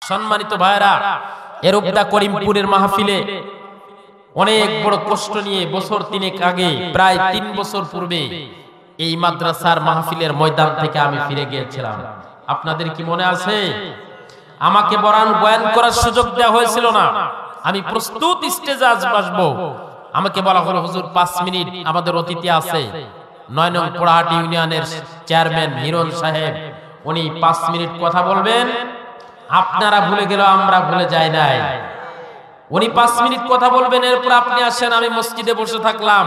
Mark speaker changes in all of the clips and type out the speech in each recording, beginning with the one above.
Speaker 1: সম্মানিত ভাইরা, এরূপদা করিমপুরের মাহফিলে অনেক বড় কষ্ট নিয়ে বছর 3 আগে, প্রায় 3 বছর পূর্বে এই মাদ্রাসার মাহফিলের ময়দান থেকে আমি ফিরে গিয়েছিলাম। আপনাদের কি মনে আছে? আমাকে বয়ান করার সুযোগ দেওয়া হয়েছিল না। আমি প্রস্তুত স্টেজে আসবো। আমাকে বলা হলো, হুজুর 5 মিনিট আমাদের অতিথি আছে, 9 নং পোড়াহাটি ইউনিয়নের চেয়ারম্যান হিরণ সাহেব, উনি 5 মিনিট কথা বলবেন। আপনারা ভুলে গেল, আমরা ভুলে যাই নাই। উনি 5 মিনিট কথা বলবেন, এরপর আপনি আসেন। আমি মসজিদে বসে থাকলাম।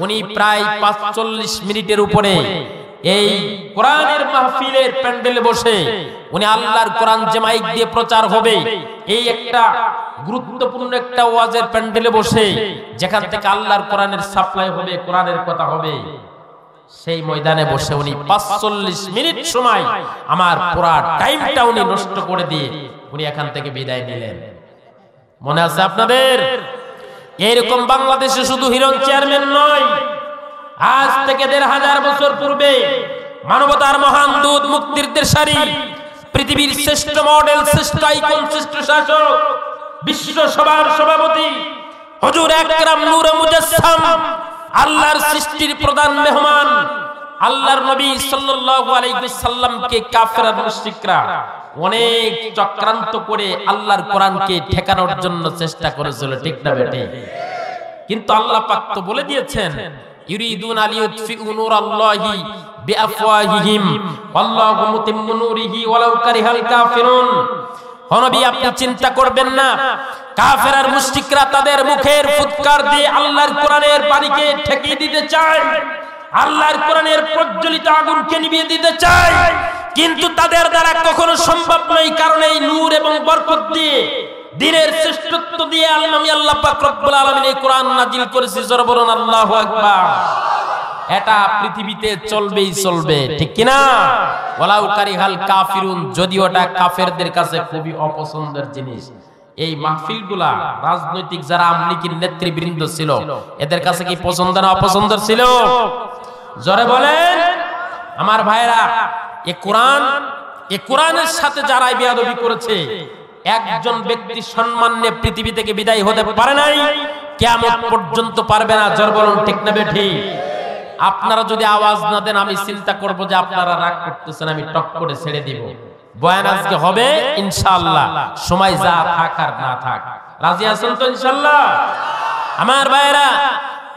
Speaker 1: উনি প্রায় 45 মিনিটের উপরে এই কোরআনের মাহফিলের প্যান্ডেলে বসে উনি আল্লাহর কোরআন যে মাইক দিয়ে প্রচার হবে, এই একটা গুরুত্বপূর্ণ একটা ওয়াজের প্যান্ডেলে বসে, যেখান থেকে আল্লাহর কোরআনের সাপ্লাই হবে, কোরআনের কথা হবে, সেই ময়দানে বসে উনি 45 মিনিট সময় আমার পুরো টাইমটা উনি নষ্ট করে দিয়ে উনি এখান থেকে বিদায় নিলেন। মনে আছে আপনাদের? এরকম বাংলাদেশে শুধু হিরণ চেয়ারম্যান নয়, আজ থেকে 1500 বছর পূর্বে মানবতার মহান দূত, মুক্তির দেশারি, পৃথিবীর শ্রেষ্ঠ মডেল, শ্রেষ্ঠ আইকন, শ্রেষ্ঠ শাসক, বিশ্ব সভার সভাপতি হুজুর আকরাম নূরে মুজাসসাম, আল্লাহর সৃষ্টির প্রধান মেহমান আল্লাহর নবী সাল্লাল্লাহু আলাইহি ওয়াসাল্লামকে কাফেররা মুশরিকরা অনেক চক্রান্ত করে আল্লাহর কোরআনকে ঠেকানোর জন্য চেষ্টা করেছিল, ঠিক না বেটি? কিন্তু আল্লাহ পাক তো বলে দিয়েছেন, ইউরিদুনা লিইউতফিউ নূরাল্লাহি বিআফওয়াহিহিম ওয়াল্লাহু মুতিম্মু নূরিহি ওয়ালাউ কারিহাল কাফিরুন। নবী, আপনি চিন্তা করবেন না, কাফের আর মুশরিকরা তাদের মুখের ফুৎকার দিয়ে আল্লাহর কোরআনের বাণীকে ঠেকিয়ে দিতে চায়, আল্লাহর কোরআনের প্রজ্বলিত আগুনকে নিভিয়ে দিতে চায়, কিন্তু তাদের দ্বারা কখনো সম্ভব নয়। কারণ এই নূর এবং বরকত দিয়ে, দ্বীনের শ্রেষ্ঠত্ব দিয়ে আল্লাহ পাক রব্বুল আলামিন এই কোরআন নাজিল করেছে। জোরে বলুন আল্লাহু আকবার। এটা পৃথিবীতে চলবেই চলবে, ঠিক কি না? ওয়ালাউ কারিহাল কাফিরুন, যদিও এটা কাফেরদের কাছে খুবই অপছন্দের জিনিস। এই মাহফিলগুলা রাজনৈতিক যারা আমলিকির নেতৃবৃন্দ ছিল, এদের কাছে কি পছন্দ না অপছন্দ ছিল? জোরে বলেন আমার ভাইরা। এই কোরআনের সাথে যারা বেয়াদবি করেছে, একজন ব্যক্তি সম্মান নিয়ে পৃথিবী থেকে বিদায় হতে পারে নাই, কিয়ামত পর্যন্ত পারবে না। জোরে বলুন ঠিক না বেঠিক? আপনারা যদি আওয়াজ না দেন, আমি চিন্তা করব যে আপনারা রাগ করতেছেন, আমি টক করে ছেড়ে দিব। বয়ান আজকে হবে ইনশাআল্লাহ, সময় যা থাক আর না থাক। রাজি আছেন তো ইনশাআল্লাহ? আমার ভাইরা,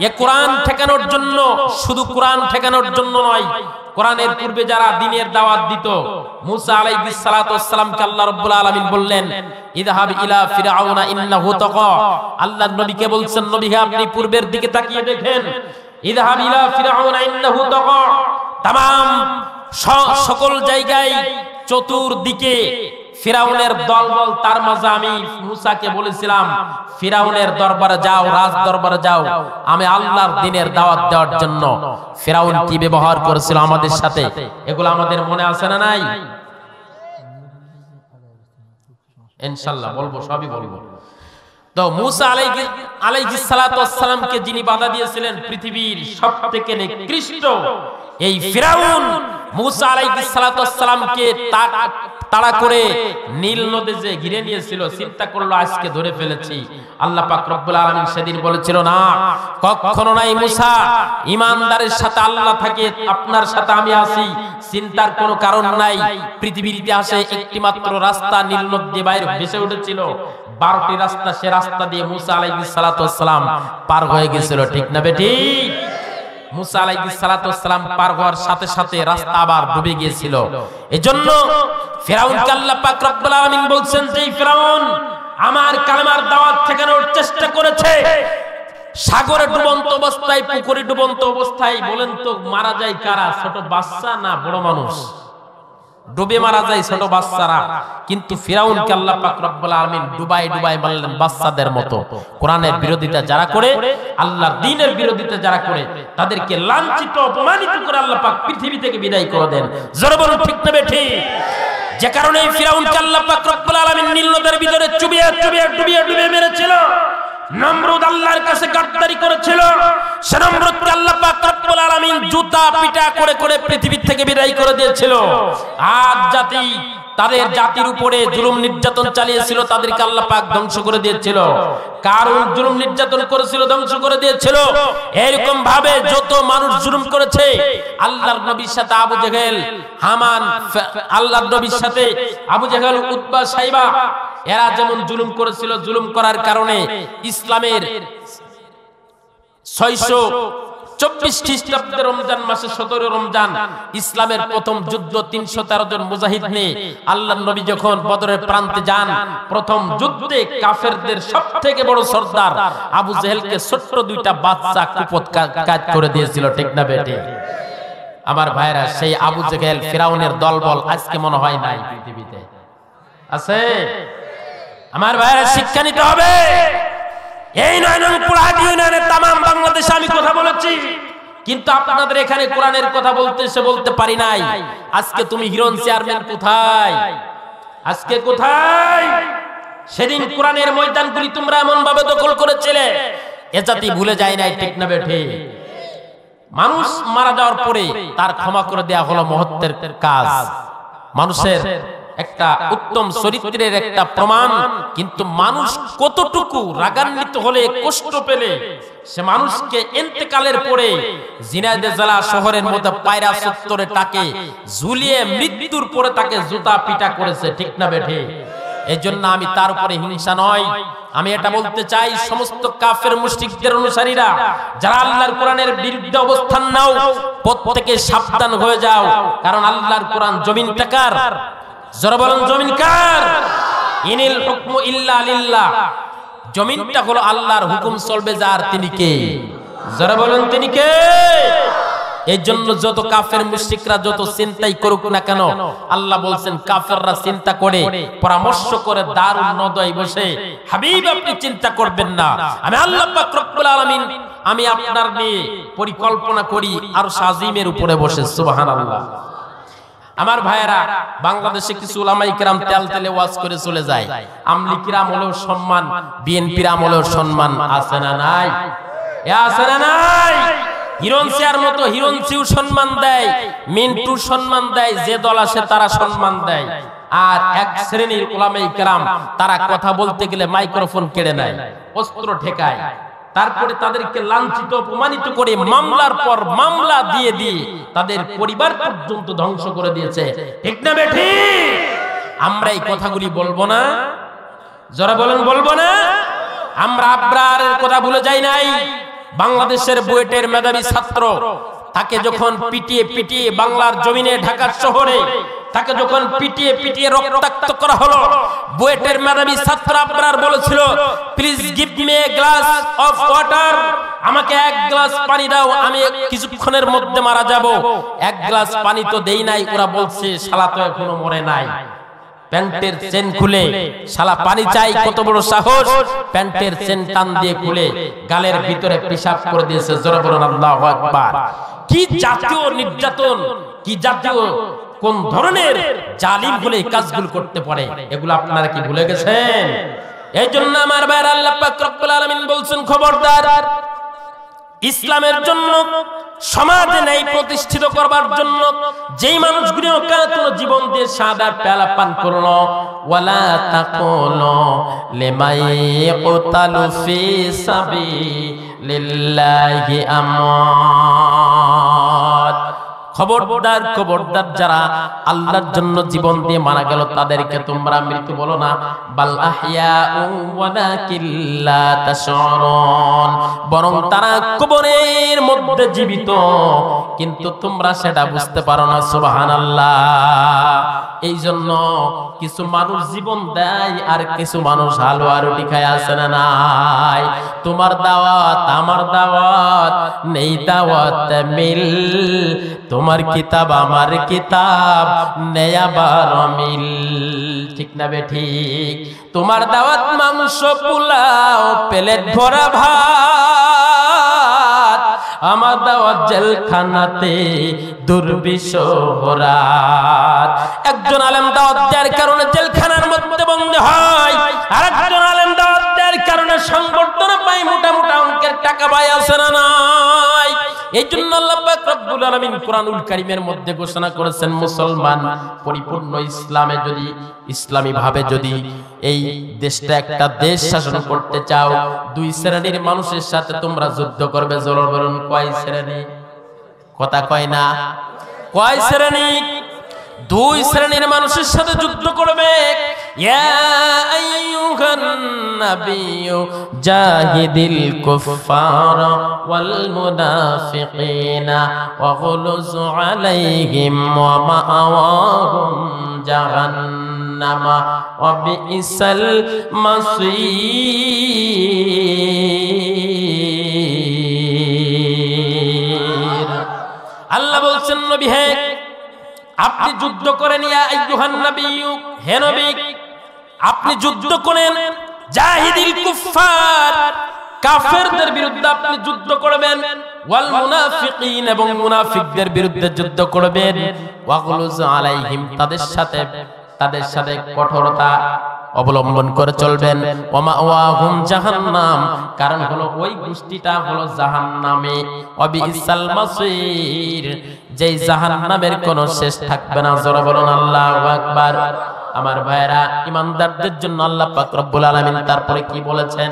Speaker 1: এই কোরআন ঠেকানোর জন্য, শুধু কোরআন ঠেকানোর জন্য নয়, কোরআনের পূর্বে যারা দ্বীনের দাওয়াত দিত, মুসা আলাইহিস সালাতু ওয়াস সালামকে আল্লাহ রাব্বুল আলামিন বললেন, ইযহাব ইলা ফিরআউনা ইন্নাহু তাগা। আল্লাহ নবীকে বলছেন, নবী হে, আপনি পূর্বের দিকে তাকিয়ে দেখেন, ইযহাব ইলা ফিরআউনা ইন্নাহু তাগা। तमाम সকল জায়গায় চতুর্দিকে ফিরাউনের দলবল, তার মাঝে আমি মুসাকে বলেছিলাম, ফিরাউনের দরবারে যাও, রাজ দরবারে যাও, আমি আল্লাহর দ্বীনের দাওয়াত দেওয়ার জন্য। ফিরাউন কি ব্যবহার করেছিল আমাদের সাথে, এগুলো আমাদের মনে আছে না নাই? ইনশাআল্লাহ বলবো, সবই বলবো। তো মুসা আলাইহিস সালাতু ওয়াস সালামকে যিনি বাধা দিয়েছিলেন, পৃথিবীর সবথেকে নিকৃষ্ট এই ফিরাউন মুসা আলাইহিস সালাতু ওয়াস সালামকে তাড়া করে নীল নদে যে ঘিরে নিয়েছিল, চিন্তা করলো আজকে ধরে ফেলেছি। আল্লাহ পাক রব্বুল আলামিন সেদিন বলেছিল, না, কখনো নাই মুসা, ঈমানদারের সাথে আল্লাহ থাকে, আপনার সাথে আমি আছি, চিন্তার কোনো কারণ নাই। পৃথিবীর ইতিহাসে একটি মাত্র রাস্তা নীল নদ দিয়ে বাইরে ভেসে উঠেছিল, 12টি রাস্তা, সে রাস্তা দিয়ে মুসা আলাইহিস সালাতু ওয়াস সালাম পার হয়ে গিয়েছিল, ঠিক না বেঠিক? মুসা আলাইহিস সালাতু ওয়াস সালাম পার হওয়ার সাথে সাথে রাস্তা আবার ডুবে গিয়েছিল। এজন্য ফিরাউনকে আল্লাহ পাক রব্বুল আলামিন বলছেন, যে ফিরাউন আমার কালেমার দাওয়াত ঠেকানোর চেষ্টা করেছে, সাগরে ডুবন্ত অবস্থায়, পুকুরে ডুবন্ত অবস্থায়, বলেন তো মারা যায় কারা? ছোট বাচ্চা না বড় মানুষ? ডুবে মারা যায় ছোট বাচ্চারা। কিন্তু ফিরাউনকে আল্লাহ পাক রব্বুল আলামিন ডুবাই ডুবাই মারলেন বাচ্চাদের মতো। কোরআনের বিরোধিতা যারা করে, আল্লাহর দ্বীনের বিরোধিতা যারা করে, তাদেরকে লাঞ্ছিত, অপমানিত করে আল্লাহ পাক পৃথিবী থেকে বিদায় করে দেন। জোরে বলুন ঠিক না বেঠিক? যে কারণে ফিরাউনকে আল্লাহ পাক রব্বুল আলামিন নীল নদের ভিতরে চুবিয়ে চুবিয়ে ডুবিয়ে ডুবিয়ে মেরেছিল। নমরুদ আল্লাহর কাছে গাদ্দারি করেছিল, সে নমরুদকে আল্লাহ পাক রব্বুল আলামিন জুতা পিটা করে করে পৃথিবী থেকে বিদায় করে দিয়েছিল। আজ জাতি তাদের জাতির উপরে জুলুম নির্যাতন চালিয়েছিল, তাদেরকে আল্লাহ পাক ধ্বংস করে দিয়েছিল। কারণ জুলুম নির্যাতন করেছিল, ধ্বংস করে দিয়েছিল। এরকম ভাবে যত মানুষ জুলুম করেছে, আল্লাহর নবীর সাথে আবু জেহেল, হামান, আল্লাহর নবীর সাথে আবু জেহেল, উতবা, সাইবা, এরা যেমন জুলুম করেছিল, জুলুম করার কারণে ইসলামের 624 খ্রিস্টাব্দের রমজান মাসে 17 রমজান ইসলামের প্রথম যুদ্ধ 313 জন মুজাহিদ নিয়ে আল্লাহর নবী যখন বদরের প্রান্তে যান, প্রথম যুদ্ধে কাফেরদের সবথেকে বড় সর্দার আবু জেহেলকে ছোট্ট দুইটা বাচ্চা কুপত কাজ করে দিয়েছিল, ঠিক না বেটে? আমার ভাইরা, সেই আবু জেহেল, ফিরাউনের দলবল আজকে মনে হয় নাই পৃথিবীতে আছে। আমার ভাইরা, শিক্ষা নিতে হবে। এই 9 নং পুরাহাটি ইউনিয়নের তামাম বাংলাদেশে আমি কথা বলেছি, কিন্তু আপনাদের এখানে কোরআনের কথা বলতে পারি নাই। আজকে তুমি হিরণ চেয়ারম্যান কোথায়? আজকে কোথায়? সেদিন কোরআনের ময়দানগুলি তোমরা এমন ভাবে দখল করেছিলে, এ জাতি ভুলে যায় নাই, ঠিক না বেঠে? মানুষ মারা যাওয়ার পরে তার ক্ষমা করে দেয়া হলো মহত্বের কাজ, মানুষের একটা উত্তম চরিত্রের একটা প্রমাণ। কিন্তু মানুষ কতটুকু রাগান্বিত হলে, কষ্ট পেলে সে মানুষকে ইন্তেকালের পরে ঝিনাইদহ জেলা শহরের মধ্যে পায়রা চত্বরে তাকে ঝুলিয়ে মৃত্যুর পরে তাকে জুতা পিটা করেছে, ঠিক না বেঠে? এই জন্য আমি তার উপরে হিংসা নয়, আমি এটা বলতে চাই, সমস্ত কাফের মুশরিকদের অনুসারীরা যারা আল্লাহর কোরআনের বিরুদ্ধে অবস্থান নাও, প্রত্যেকে সাবধান হয়ে যাও। কারণ আল্লাহর কোরআন জমিনটা কার? জোরে বলেন, জমিন কার? ইনিল হুকমু ইল্লা লিল্লাহ। জমিনটা হলো আল্লাহর, হুকুম চলবে যার, তিনি কে? জোরে বলেন, তিনি কে? এই জন্য যত কাফের মুশরিকরা যত চিন্তাই করুক না কেন, আল্লাহ বলছেন কাফেররা চিন্তা করে, পরামর্শ করে দারুন নদয় বসে, হাবিব আপনি চিন্তা করবেন না, আমি আল্লাহ পাক রব্বুল আলামিন আমি আপনার নিয়ে পরিকল্পনা করি আরশ আজিমের উপরে বসে। সুবহানাল্লাহ। আমার ভাইয়েরা, বাংলাদেশে কিছু উলামায়ে কিরাম তেল তেলে ওয়াজ করে চলে যায়। আমলি কিরাম হলেও সম্মান, বিএনপির আমলেও সম্মান আছে না নাই? আছে না নাই? হিরণ সিয়ার মতো হিরণ সিউ সম্মান দেয়, মিন্টু সম্মান দেয়, যে দল আসে তারা সম্মান দেয়। আর এক শ্রেণীর উলামায়ে কিরাম তারা কথা বলতে গেলে মাইক্রোফোন কেড়ে নেয়, অস্ত্র ঠেকায়, তারপরে তাদেরকে লাঞ্ছিত অপমানিত করে মামলার পর মামলা দিয়ে দিয়ে তাদের পরিবার পর্যন্ত ধ্বংস করে দিয়েছে, ঠিক না বেঠি? আমরা এই কথাগুলি বলবো না? যারা বলেন বলবো না? আমরা আব্রারের কথা ভুলে যাই নাই। বাংলাদেশের বুয়েটের মেধাবী ছাত্র, তাকে যখন পিটিয়ে পিটিয়ে বাংলার জমিনে, ঢাকার শহরে তাকে যখন পিটিয়ে পিটিয়ে রক্তাক্ত করা হলো, বুয়েটের মেধাবী ছাত্র আব্রার বলেছিল, please give me a glass of water, আমাকে এক গ্লাস পানি দাও, আমি কিছুক্ষণের মধ্যে মারা যাব। এক গ্লাস পানি তো দেই নাই, ওরা বলছে শালা তো এখনো মরে নাই। প্যান্টের চেন খুলে শালা পানি চাই, কত বড় সাহস! প্যান্টের চেন টান দিয়ে খুলে গালের ভিতরে পেশাব করে দিয়েছে। জোরে বলুন আল্লাহু আকবার। কি জাতীয় নির্যাতন, কি জাতীয়, কোন ধরনের জালিম বলে এই কাজগুলো করতে পারে, এগুলো আপনারা কি ভুলে গেছেন? এই জন্য আমার ভাইরা, আল্লাহ পাক রব্বুল আলামিন বলছেন, খবরদার, ইসলামের জন্য, সমাজে ন্যায় প্রতিষ্ঠিত করবার জন্য যেই মানুষগুলো কোনো জীবন দিয়ে শাহাদাত পেয়ালা পান করলো, ওয়ালা তাকুলু লিমান ইয়াকতালু ফি সাবিলিল্লাহি আমওয়াত। খবরদার, খবরদার, যারা আল্লাহর জন্য জীবন দিয়ে মারা গেল তাদেরকে তোমরা মৃত্যু বলো না, বাল আহইয়াউ ওয়ালাকিন লা তাশউরুন, বরং তারা কবরের মধ্যে জীবিত, কিন্তু তোমরা সেটা বুঝতে পারো না। সুবহানাল্লাহ। এই জন্য কিছু মানুষ জীবন দেয় আর কিছু মানুষ হালুয়া রুটি খায়, আছে না নাই? তোমার দাওয়াত আমার দাওয়াত, নেই দাওয়াত মিল, তোমার কিতাব আমার কিতাব, নেয়াবার মিল, ঠিক না বেঠিক? তোমার দাওয়াত মাংস পোলাও প্লেট ভরা ভাত, আমার দাওয়াত জেলখানাতে দুর্বিষহরাত। একজন আলেম দাওয়াত দেওয়ার কারণে জেলখানার মধ্যে বন্দী হয়, আর একজন আলেম দাওয়াত দেওয়ার কারণে সংবর্ধনা পায়, মোটা মোটা অঙ্কের টাকা পায়, আছে না নাই? এই জন্য আল্লাহ পাক রব্বুল আলামিন কুরআনুল কারীমের মধ্যে ঘোষণা করেছেন মুসলমান পরিপূর্ণ ইসলামে যদি ইসলামী ভাবে যদি এই দেশটা একটা দেশ শাসন করতে চাও দুই শ্রেণীর মানুষের সাথে তোমরা যুদ্ধ করবে। জোরে বলুন কয় শ্রেণী? কথা কয় না। কয় শ্রেণী? দুই শ্রেণীর মানুষের সাথে যুদ্ধ করবে। ইয়া আইয়ুহান নাবিয়্যু জাহিদিল কুফফারা ওয়াল মুনাফিকিনা ওয়াগলুজ আলাইহিম ওয়া মাআওয়াহুম জাহান্নাম ওয়া বিইসাল মাসীর। আল্লাহ বলছেন নবী হে আপনি যুদ্ধ করেন, ইয়া আইয়ুহান নাবিয়্যু হে নবী আপনি যুদ্ধ করেন, জাহিদিল কুফফার কাফেরদের বিরুদ্ধে আপনি যুদ্ধ করবেন, ওয়াল মুনাফিকিন এবং মুনাফিকদের বিরুদ্ধে যুদ্ধ করবেন, ওয়াগলুজ আলাইহিম তাদের সাথে কঠোরতা অবলম্বন করে চলবেন, ওয়া মাওয়াহুম জাহান্নাম কারণ হলো ওই গোষ্ঠীটা হলো জাহান্নামে, ওয়া বিইসাল মাসীর যেই জাহান্নামের কোনো শেষ থাকবে না। জোরে বলুন আল্লাহু আকবার। আমার ভাইরা ঈমানদারদের জন্য আল্লাহ পাক রব্বুল আলামিন তারপরে কি বলেছেন?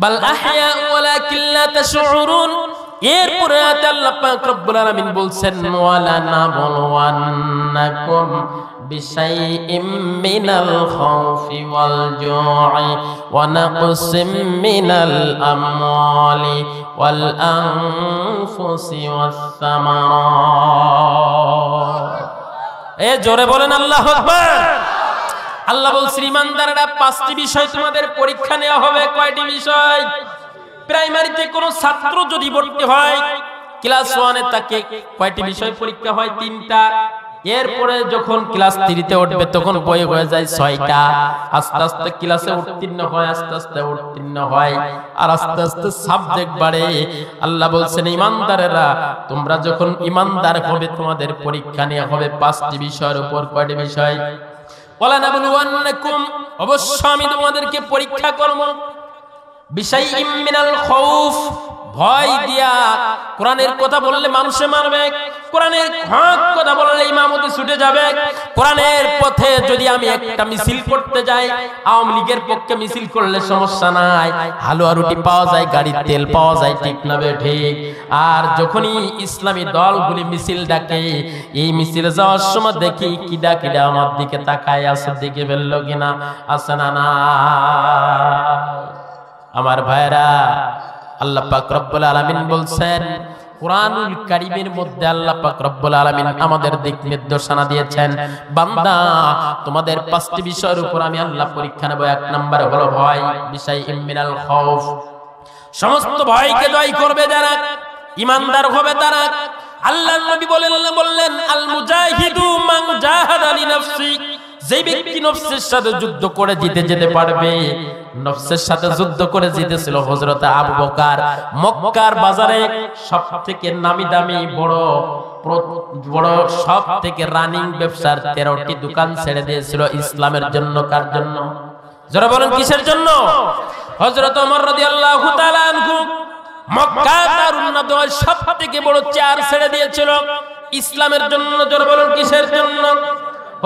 Speaker 1: বাল আহয়া ওয়ালাকিন লা তাশউরুন। এরপরে আল্লাহ পাক রব্বুল আলামিন বলছেন ওয়ালা নাবলুওয়ান্নাকুম বিশাইইম মিনাল খাউফি ওয়াল জু'i ওয়া নাকসিম মিনাল আমওয়ালি ওয়াল আনফুসি ওয়াস সামারাত। এ জোরে বলেন আল্লাহু আকবার। আল্লাহ বলছেন ঈমানদাররা পাঁচটি বিষয় তোমাদের পরীক্ষা নেওয়া হবে। কয়টি বিষয়? প্রাইমারিতে কোনো ছাত্র যদি ভর্তি হয় ক্লাস 1 এ তাকে কয়টি বিষয় পরীক্ষা হয়? 3টা। এরপরে যখন ক্লাস 3 তে উঠবে তখন বই হয়ে যায় 6টা। আস্তে আস্তে ক্লাসে উত্তীর্ণ হয়, আস্তে আস্তে উত্তীর্ণ হয় আর আস্তে আস্তে সাবজেক্ট বাড়ে। আল্লাহ বলছেন ঈমানদারেরা তোমরা যখন ঈমানদার হবে তোমাদের পরীক্ষা নেওয়া হবে 5টি বিষয়ের উপর। কয়টি বিষয়? ওয়ালা নাবলুওয়ান্নাকুম অবশ্য আমি তোমাদেরকে পরীক্ষা করব বিশাইইম মিনাল খাউফ ভয় দিয়া। কোরআনের কথা বললে মানুষে মারবে, কোরআনের হক কথা বললে ইমামতি ছুটে যাবে। কোরআনের পথে যদি আমি একটা মিছিল করতে যাই, আওয়ামী লীগের পক্ষে মিছিল করলে সমস্যা নাই, হালুয়া রুটি পাওয়া যায়, গাড়ির তেল পাওয়া যায়, ঠিক না ঠিক? আর যখনই ইসলামী দলগুলি মিছিল ডাকে এই মিছিলে যাওয়ার সময় দেখি কিডা কিডা আমার দিকে তাকায় আছে, দিকে বেরলো কিনা, আছে না না? আমার ভাইরা আল্লাহ পাক রব্বুল আলামিন বলছেন কুরআনুল কারীমের মধ্যে আল্লাহ পাক রব্বুল আলামিন আমাদের দিক নির্দেশনা দিয়েছেন, বান্দা তোমাদের 5টি বিষয়ের উপর আমি আল্লাহ পরীক্ষা নেব। 1 নম্বরে হলো ভয়, বিশাইইম মিনাল খাউফ। সমস্ত ভয়কে জয় করবে যারা, ঈমানদার হবে তারা। আল্লাহর নবী বললেন আল মুজাহিদু মান জাহাদা লিনাফসি। যে ব্যক্তি নফসের সাথে যুদ্ধ করে জিতে যেতে পারবে, নফসের সাথে যুদ্ধ করে জিতেছিল হযরত আবু বকর। মক্কার বাজারে সবথেকে নামি দামি বড় সবথেকে রানিং ব্যবসার 13টি দোকান ছেড়ে দিয়েছিল ইসলামের জন্য। কার জন্য? যারা বলেন কিসের জন্য? হযরত ওমর রাদিয়াল্লাহু তাআলা আনহু মক্কা তার উন্নত সবথেকে বড় চেয়ার ছেড়ে দিয়েছিল ইসলামের জন্য। যারা বলেন কিসের জন্য?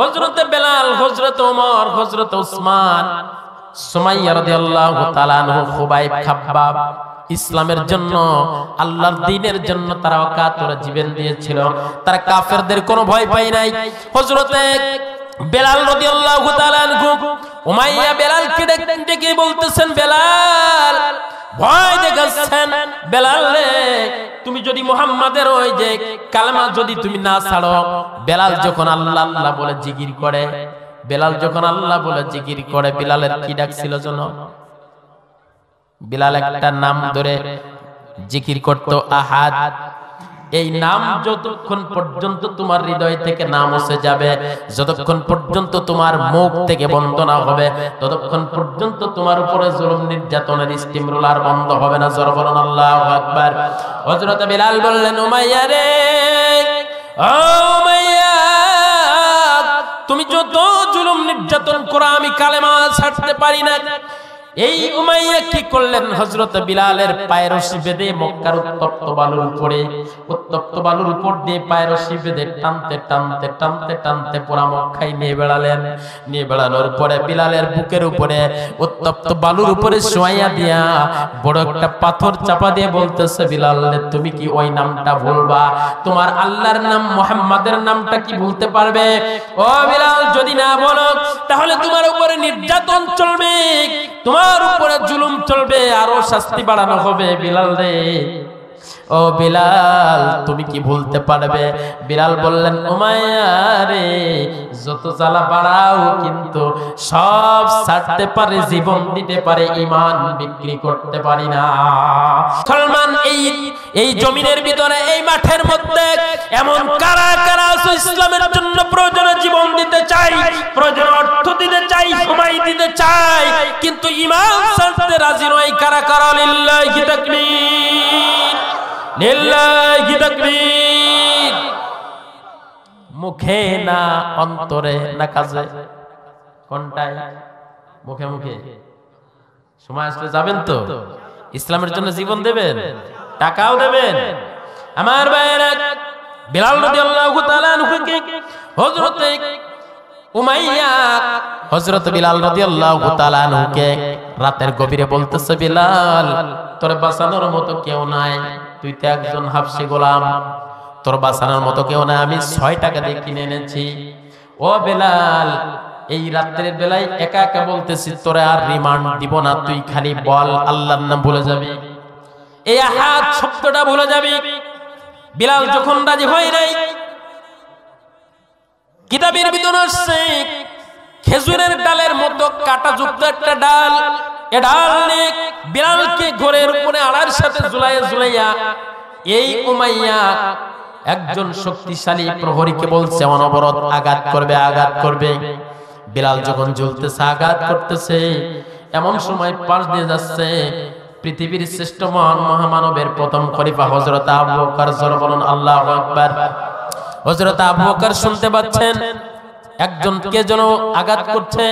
Speaker 1: হযরত বেলাল, হযরত ওমর, হযরত উসমান, সুমাইয়া রাদিয়াল্লাহু তাআলা আনহু, খুবাইব, খাব্বাব ইসলামের জন্য, আল্লাহর দ্বীনের জন্য তারা অকাতরে জীবন দিয়েছিল। তারা কাফেরদের কোনো ভয় পায় নাই। হযরত বেলাল রাদিয়াল্লাহু তাআলা আনহু উমাইয়া বেলালকে ডেকে বলতেছেন, বেলাল ভয় দেখাচ্ছেন, বেলাল রে তুমি যদি মুহাম্মাদের ওই যে কালেমা যদি তুমি না ছাড়ো। বেলাল যখন আল্লাহ আল্লাহ বলে জিকির করে, বেলাল যখন আল্লাহ বলে জিকির করে, বিলালের কি ডাক ছিল জানো? বিলাল একটা নাম ধরে জিকির করত, আহাদ। এই নাম যতক্ষণ পর্যন্ত তোমার হৃদয় থেকে না মুছে যাবে, যতক্ষণ পর্যন্ত তোমার মুখ থেকে বন্ধ না হবে, ততক্ষণ পর্যন্ত তোমার উপরে জুলুম নির্যাতনের স্টিম রোলার বন্ধ হবে না। জোরে বলুন আল্লাহু আকবার। হযরত বিলাল বললেন, উমাইয়া রে, ও উমাইয়া, তুমি যত জুলুম নির্যাতন করো আমি কালেমা ছাড়তে পারি না। এই উমাইয়া কি করলেন, হযরত বিলালের পায়ের রশি বেঁধে মক্কার উত্তপ্ত বালুর উপর দিয়ে পায়ের রশি বেঁধে টানতে টানতে টানতে টানতে পুরা মক্কায় নিয়ে বেড়ালেন। নিয়ে বেড়ানোর পরে বিলালের বুকের উপরে উত্তপ্ত বালুর উপরে শোয়াইয়া দিয়া বড় একটা পাথর চাপা দিয়ে বলতেছে, বিলাল তুমি কি ওই নামটা ভুলবা? তোমার আল্লাহর নাম মুহাম্মাদের নামটা কি ভুলতে পারবে? ও বিলাল, যদি না বলো তাহলে তোমার উপরে নির্যাতন চলবে, তোমার উপরে জুলুম চলবে, আরো শাস্তি বাড়ানো হবে। বিলাল রে, ও বিলাল, তুমি কি ভুলতে পারবে? বিলাল বললেন, উমাইয়া রে, যত জ্বালা বাড়াও কিন্তু সব ছাড়তে পারে, জীবন দিতে পারে, ঈমান বিক্রি করতে পারি না। মুসলমান, এই জমিনের ভিতরে, এই মাঠের মধ্যে এমন কারা কারা আছে ইসলামের জন্য প্রয়োজনে জীবন দিতে চাই, প্রয়োজনে অর্থ দিতে চাই, সময় দিতে চাই, কিন্তু ঈমান ছাড়তে রাজি নয়? কারা কারা? লিল্লাহি তাকবীর, লিল্লাহি তাকবীর। মুখে না অন্তরে না কাজে? কোনটায়? মুখে মুখে। সময় আসলে যাবেন তো, ইসলামের জন্য জীবন দেবেন, টাকাও দেবেন। আমার ভাইয়েরা, বিলাল রাদিয়াল্লাহু তাআলা আনহুকে হযরত উমাইয়া, হযরত বিলাল রাদিয়াল্লাহু তাআলা আনহুকে রাতের গভীরে বলতেছে, বিলাল, তোর বাঁচানোর মতো কেউ নাই, তুই তো একজন হাবশী গোলাম, তোর বাঁচানোর মতো কেউ নাই, আমি 6 টাকা দিয়ে কিনে এনেছি। ও বিলাল, এই রাত্রের বেলায় একা একা বলতেছি, তোরে আর রিমান্ড দিব না, তুই খালি বল, আল্লাহর নাম ভুলে যাবি, এই আহাদ শব্দটা ভুলে যাবি। বিলাল যখন রাজি হয় নাই, কিতাবের ভিতরে আসছে খেজুরের ডালের মতো কাঁটাযুক্ত একটা ডাল, এ ডাল নিয়ে বিলালকে ঘরের উপরে আড়ার সাথে ঝুলাইয়া এই উমাইয়া একজন শক্তিশালী প্রহরীকে বলছে অনবরত আঘাত করবে, আঘাত করবে। বিলাল যখন ঝুলতেছে, আঘাত করতেছে, এমন সময় পাশ দিয়ে যাচ্ছে পৃথিবীর শ্রেষ্ঠ মহান মহামানবের প্রথম খলিফা হযরত আবু বকর। জোরে বলুন আল্লাহু আকবার। হযরত আবু বকর শুনতে পাচ্ছেন একজন কে যেন আঘাত করছে।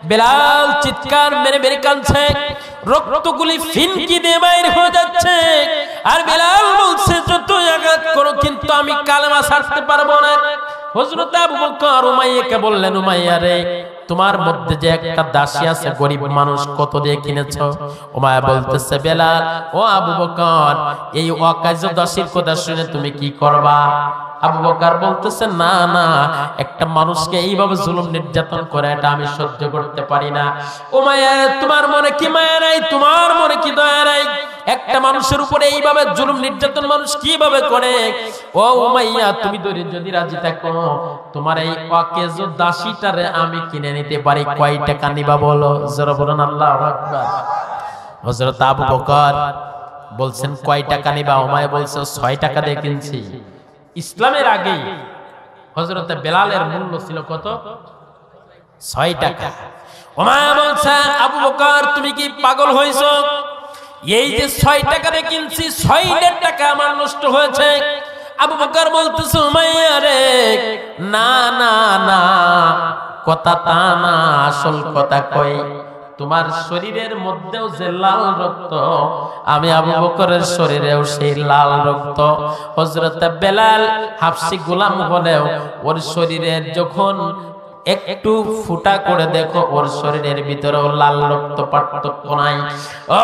Speaker 1: বিলাল চিৎকার মেরে মেরে কাঁদছে, রক্তগুলি ফিনকি দিয়ে বাইরে হয়ে যাচ্ছে। আর বিলাল বলছে, যতই আঘাত করো কিন্তু আমি কালেমা ছাড়তে পারবো না। হযরত আবু বকর উমাইয়াকে বললেন, উমাইয়া রে, তোমার মধ্যে যে একটা দাসী আছে, গরিব মানুষ, কত দিয়ে কিনেছো? উমাইয়া বলতেছে, বিলাল, ও আবু বকর, এই অকার্য দাসীর কথা শুনে তুমি কি করবা? আবু বকর বলতেছে, না না, একটা মানুষকে এইভাবে জুলুম নির্যাতন করে এটা আমি সহ্য করতে পারি না। উমাইয়া, তোমার মনে কি মায়া নাই? তোমার মনে কি দয়া নাই? একটা মানুষের উপরে এইভাবে জুলুম নির্যাতন মানুষ কিভাবে করে? ও উমাইয়া, তুমি যদি রাজি থাকো, তোমার এই অকেজ দাসীটারে আমি কিনে নিতে পারি, কয় টাকা নিবা বলো? জোরে বলুন আল্লাহু আকবার। হযরত আবু বকর বলছেন, কয় টাকা নিবা? উমাইয়া বলছে, 6 টাকা দিয়ে কিনছি। ইসলামের আগে হযরত বেলালের মূল্য ছিল কত? 6 টাকা। উমাইয়া বলছে, আবু বকর, তুমি কি পাগল হইছো? এই যে 6 টাকা দিয়ে কিনছি, 6 টাকা আমার নষ্ট হয়েছে। আবু বকর বলতেছে, উমাইয়া রে, না না না, কথা তা না, আসল কথা কই, তোমার শরীরের মধ্যেও যে লাল রক্ত, আমি আবু বকরের শরীরেও সেই লাল রক্ত। হযরত বেলাল হাবশী গোলাম হলেও ওর শরীরের যখন একটু ফুটা করে দেখো, ওর শরীরের ভিতরেও লাল রক্ত, পার্থক্য নাই। ও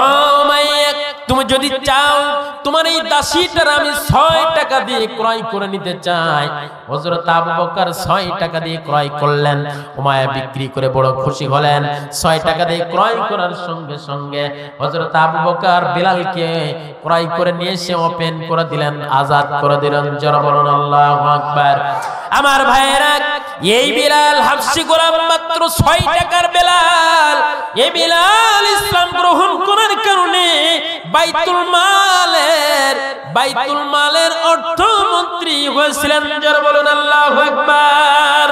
Speaker 1: মাইয়া, তুমি যদি চাও তোমার এই দাসীটার আমি 6 টাকা দিয়ে ক্রয় করে নিতে চাই। হযরত আবু বকর 6 টাকা দিয়ে ক্রয় করলেন। উমাইয়া বিক্রি করে বড় খুশি হলেন। 6 টাকা দিয়ে ক্রয় করার সঙ্গে সঙ্গে হযরত আবু বকর বিলালকে ক্রয় করে নিয়ে এসে ওপেন করে দিলেন, আজাদ করে দিলেন। জোরে বলুন আল্লাহু আকবার। আমার ভাইয়েরা, এই বিলাল হাবশী গোলাম, মাত্র 6 টাকার বিলাল। এই বিলাল ইসলাম গ্রহণ করার কারণে বাইতুল মালের অর্থমন্ত্রী হয়েছিলেন। যারা বলেন আল্লাহু আকবার।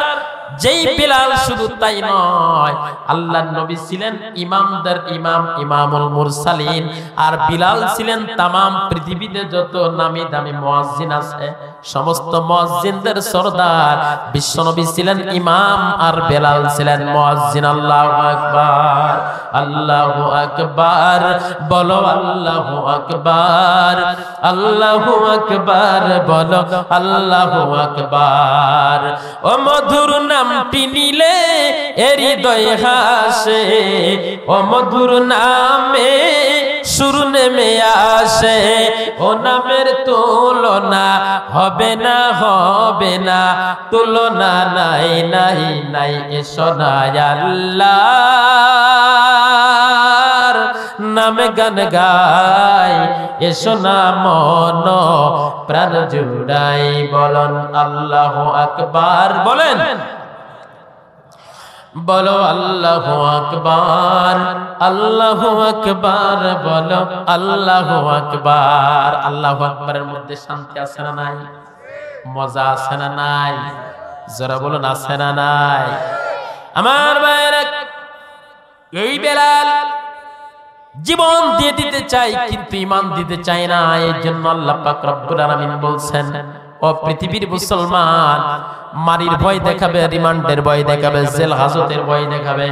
Speaker 1: যেই বিলাল শুধু তাই নয়, আল্লাহর নবী ছিলেন ইমামদের ইমাম, ইমামুল মুরসালিন, আর বিলাল ছিলেন তামাম পৃথিবীতে যত নামি দামি মুয়াজ্জিন আছে সমস্ত মুয়াজ্জিনদের সরদার। বিশ্বনবী ছিলেন ইমাম আর বিলাল ছিলেন মুয়াজ্জিন। আল্লাহু আকবার, আল্লাহু আকবার, বলো আল্লাহু আকবার, আল্লাহু আকবার, বলো আল্লাহু আকবার। ও মধুর নামটি নিলে হৃদয় হাসে, ও মধুর নামে সুর নেমে আসে, ও নামের তুলনা হবে না, হবে না তুলনা, নাই নাই নাই। এসো না আল্লাহর নামে গান গাই, এসো না মন প্রাণ জুড়াই, বলুন আল্লাহু আকবার, বলেন বলো আল্লাহু আকবার, আল্লাহু আকবার, বলো আল্লাহু আকবার। আল্লাহু আকবারের মধ্যে শান্তি আছে না নাই? মজা আছে না নাই? যারা বলুন আছে না নাই? আমার ভাইরা, এই বেলাল জীবন দিয়ে দিতে চাই কিন্তু ঈমান দিতে চায় না। এই জন্য আল্লাহ পাক রব্বুল আলামিন বলছেন, ও পৃথিবীর মুসলমান, মারির ভয় দেখাবে, রিমান্ডের ভয় দেখাবে, জেল হাজতের ভয় দেখাবে,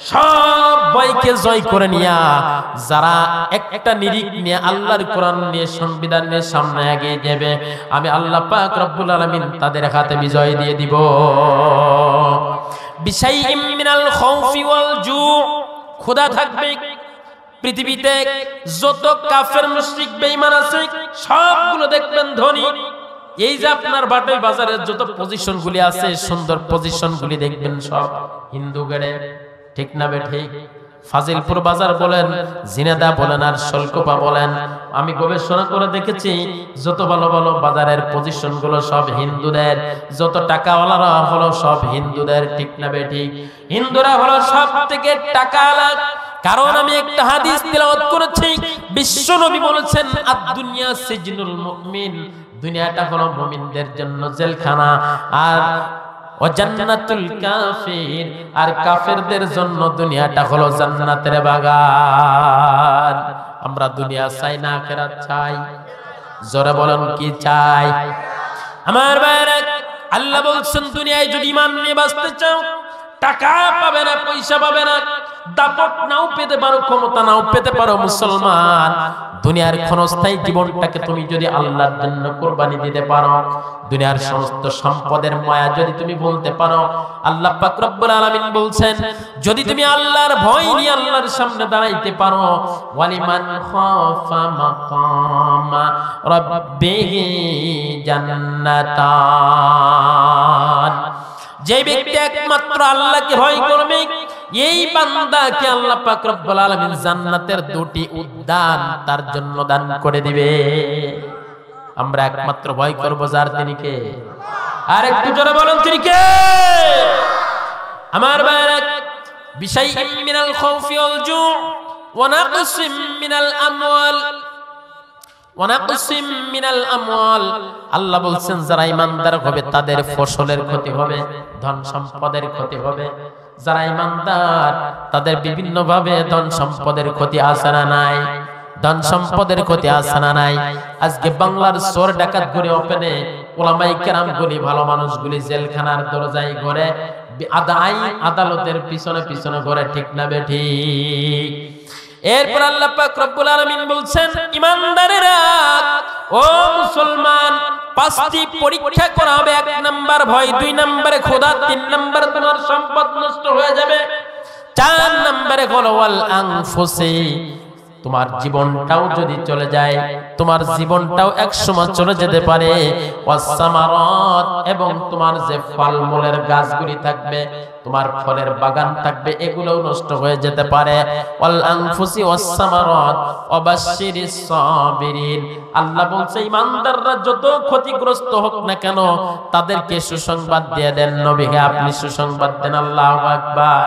Speaker 1: সব ভয়কে জয় করে নিয়া যারা একটা নিরিখ নিয়ে আল্লাহর কোরআন নিয়ে সংবিধান নিয়ে সামনে এগিয়ে যাবে, আমি আল্লাহ পাক রব্বুল আলামিন তাদের হাতে বিজয় দিয়ে দিব। বিশাইইম মিনাল খাউফি ওয়াল জু, ক্ষুধা থাকবে। পৃথিবীতে যত কাফের মুশরিক বেঈমান আছে সবগুলো দেখবেন ধনী। এই যে আপনার বাটাই বাজারের যত পজিশন গুলি আছে, সুন্দর পজিশন গুলি দেখবেন সব হিন্দু গেড়ে, ঠিক না বে ঠিক? ফাজিলপুর বাজার বলেন, জিনেদা বলেন, আর শলকোপা বলেন, আমি গবেষণা করে দেখেছি যত ভালো ভালো বাজারের পজিশন গুলো সব হিন্দুদের, যত টাকাওয়ালারা হলো সব হিন্দুদের, ঠিক না বে ঠিক? হিন্দুরা হলো সব থেকে টাকাওয়ালা। কারণ আমি একটা হাদিস তেলাওয়াত করেছি, বিশ্ব নবী বলেছেন, আদ-দুনিয়া সিজনুল মুমিন, দুনিয়াটা হলো মুমিনদের জন্য জেলখানা, আর ও জান্নাতুল কাফির, আর কাফেরদের জন্য দুনিয়াটা হলো জান্নাতের বাগান। আমরা দুনিয়া চাই না আখিরাত চাই? জোরে বলেন কি চাই? আমার ভাইরা, আল্লাহ বলছেন দুনিয়ায় যদি ঈমান নিয়ে বাঁচতে চাও, টাকা পাবে না, পয়সা পাবে না, দাপট নাও পেতে পারো, ক্ষমতা নাও পেতে পারো, মুসলমান দুনিয়ার ক্ষণস্থায়ী জীবনটাকে তুমি যদি আল্লাহর জন্য কুরবানি দিতে পারো, দুনিয়ার সমস্ত সম্পদের মায়া যদি তুমি বলতে পারো, আল্লাহ পাক রব্বুল আলামিন বলছেন যদি তুমি আল্লাহর ভয় নিয়ে আল্লাহর সামনে দাঁড়াইতে পারো, ওয়ালিমান খাফা মাকামা রাব্বিহি জান্নাতান, যে ব্যক্তি একমাত্র আল্লাহকে ভয় করবে এই বান্দাকে আল্লাহ পাক রব্বুল আলামিন জান্নাতের দুটি উদ্যান তার জন্য দান করে দিবে। আমরা একমাত্র ভয় করব যার, তিনি কে? আর একটু জোরে বলুন তিনি কে? আমার ভাইরা, বিশাইইম মিনাল খাউফি ওয়াল জু ওয়া নাকসিম মিনাল আমওয়াল, আল্লাহ বলছেন যারা ঈমানদার হবে তাদের ফসলের ক্ষতি হবে, ধন সম্পদের ক্ষতি হবে। যারা ঈমানদার তাদের বিভিন্ন ভাবে ধন সম্পদের ক্ষতি আছে না নাই? ধন সম্পদের ক্ষতি আছে না নাই? আজকে বাংলার চোর ডাকাত ঘুরে ওপেনে, ওলামায়ে কেরাম গুলি, ভালো মানুষগুলি জেলখানার দরজায় ঘরে, আদালতের পিছনে পিছনে ঘরে, ঠিক না বে ঠিক? এরপর আল্লাহ পাক রব্বুল আলামিন বলছেন, ঈমানদারেরা, ও মুসলমান, পাঁচটি পরীক্ষা করা হবে। 1 নাম্বার ভয়, 2 নম্বরে ক্ষুধা, 3 নম্বরে তোমার সম্পদ নষ্ট হয়ে যাবে, 4 নম্বরে হলো ওয়াল আনফুসি, তোমার জীবনটাও যদি চলে যায়, তোমার জীবনটাও একসময় চলে যেতে পারে, ওয়াস সামারাত, এবং তোমার যে ফলমূলের গাছগুলি থাকবে, তোমার ফলের বাগান থাকবে, এগুলোও নষ্ট হয়ে যেতে পারে। ওয়াল আনফুসি ওয়াস সামারাত ওয়া বাশশিরিস সাবিরিন, আল্লাহ বলছে ঈমানদাররা যত ক্ষতিগ্রস্ত হোক না কেন তাদেরকে সুসংবাদ দিয়ে দেন। নবীকে আপনি সুসংবাদ দেন। আল্লাহু আকবার।